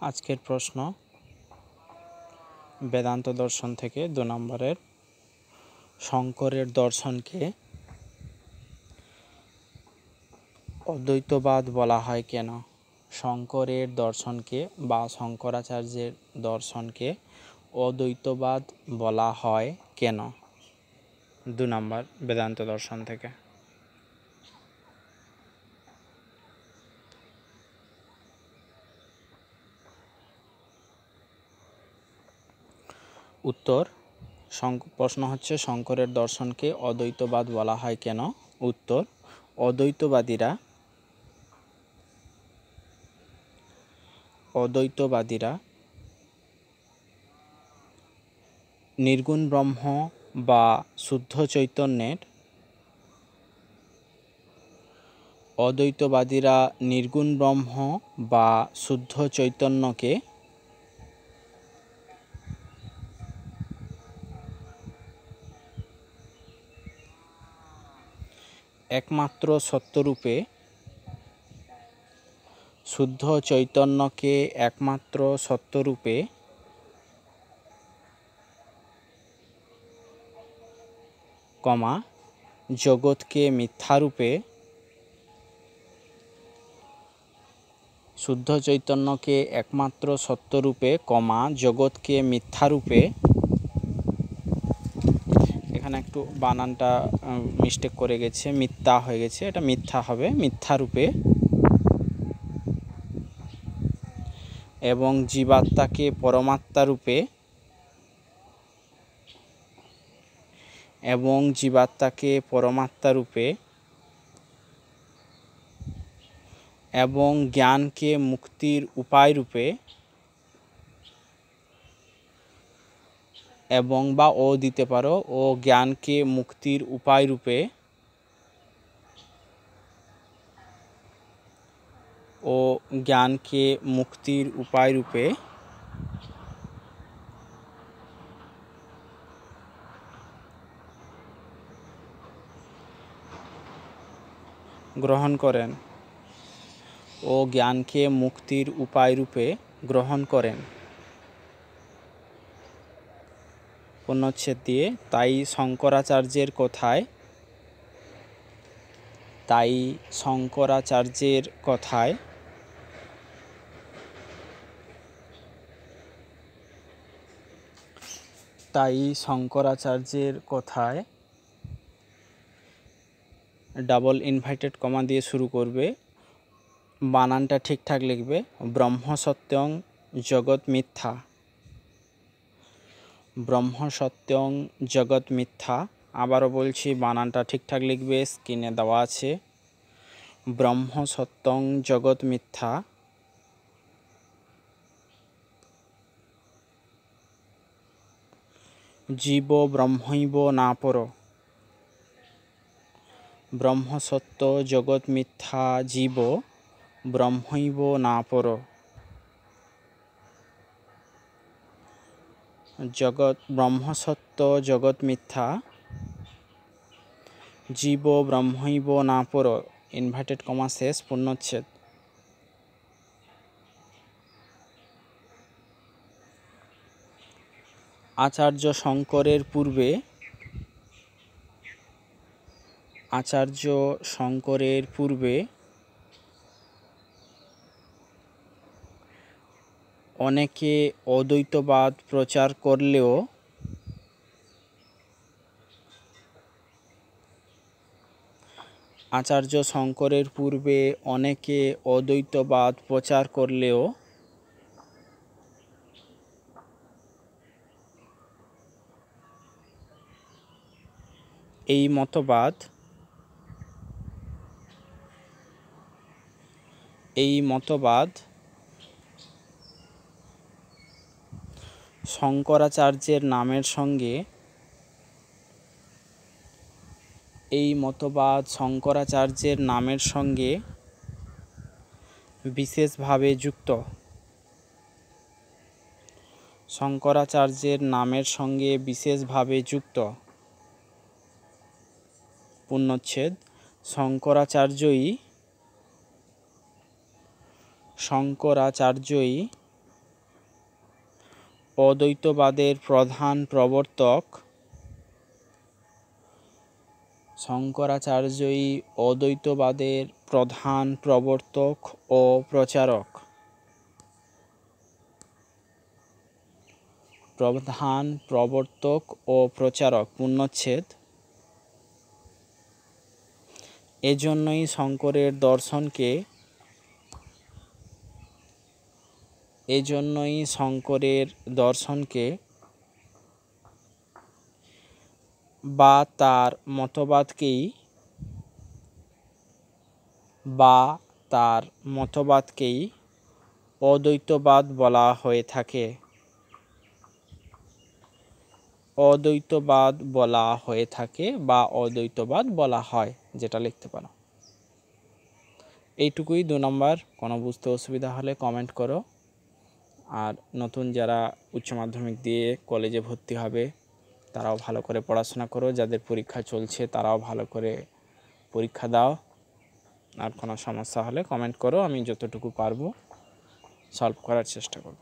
আজকের প্রশ্ন বেদান্ত দর্শন থেকে 2 নম্বরের শঙ্করের দর্শনকে অদ্বৈতবাদ বলা হয় কেন? শঙ্করের দর্শনকে বা শঙ্করাচার্যের দর্শনকে অদ্বৈতবাদ বলা হয় কেন? 2 নম্বর বেদান্ত দর্শন থেকে। উত্তর, প্রশ্ন হচ্ছে শঙ্করের দর্শনকে অদ্বৈতবাদ বলা হয় কেন? উত্তর, অদ্বৈতবাদীরা নির্গুণ ব্রহ্ম বা শুদ্ধ চৈতন্যের অদ্বৈতবাদীরা নির্গুণ ব্রহ্ম বা শুদ্ধ চৈতন্যকে একমাত্র সত্যরূপে শুদ্ধ চৈতন্যকে একমাত্র সত্যরূপে জগৎকে মিথ্যারূপে শুদ্ধ চৈতন্যকে একমাত্র সত্যরূপে জগৎকে মিথ্যারূপে, এখানে একটু বানানটা মিস্টেক করে গেছে, মিথ্যা হয়ে গেছে, এটা মিথ্যা হবে, মিথ্যারূপে এবং জীবাত্মাকে পরমাত্মারূপে এবং জ্ঞানকে মুক্তির উপায় রূপে এবং বা ও দিতে পারো, ও জ্ঞানকে মুক্তির উপায় রূপে গ্রহণ করেন, পূর্ণচ্ছেদ দিয়ে। তাই শঙ্করাচার্যের কথায় ডাবল ইনভার্টেড কমা দিয়ে শুরু করবে, বানানটা ঠিকঠাক লিখবে। ব্রহ্ম সত্যং জগৎ মিথ্যা, ব্রহ্ম সত্যং জগৎ মিথ্যা। আবারও বলছি, বানানটা ঠিকঠাক লিখবে, স্ক্রিনে দেওয়া আছে। ব্রহ্ম সত্যং জগৎ মিথ্যা, জীব ব্রহ্মৈব না পর। ব্রহ্ম সত্য জগৎ মিথ্যা, জীব ব্রহ্মৈব না পর। ব্রহ্ম সত্য জগৎ মিথ্যা, জীব ব্রহ্মৈব না পর, ইনভার্টেড কমা শেষ, পূর্ণচ্ছেদ। আচার্য শঙ্করের পূর্বে অনেকে অদ্বৈতবাদ প্রচার করলেও এই মতবাদ শঙ্করাচার্যের নামের সঙ্গে বিশেষভাবে যুক্ত। পূর্ণচ্ছেদ। শঙ্করাচার্যই অদ্বৈতবাদের প্রধান প্রবর্তক শঙ্করাচার্যই অদ্বৈতবাদের প্রধান প্রবর্তক ও প্রচারক। প্রধান প্রবর্তক ও প্রচারক পূর্ণচ্ছেদ। এজন্যই শঙ্করের দর্শনকে বা তার মতবাদকেই অদ্বৈতবাদ বলা হয়ে থাকে। অদ্বৈতবাদ বলা হয়ে থাকে বা অদ্বৈতবাদ বলা হয়, যেটা লিখতে পারো। এইটুকুই 2 নম্বর। কোনো বুঝতে অসুবিধা হলে কমেন্ট করো। আর নতুন যারা উচ্চ মাধ্যমিক দিয়ে কলেজে ভর্তি হবে তারাও ভালো করে পড়াশোনা করো। যাদের পরীক্ষা চলছে তারাও ভালো করে পরীক্ষা দাও। আর কোনো সমস্যা হলে কমেন্ট করো, আমি যতটুকু পারবো সলভ করার চেষ্টা করব।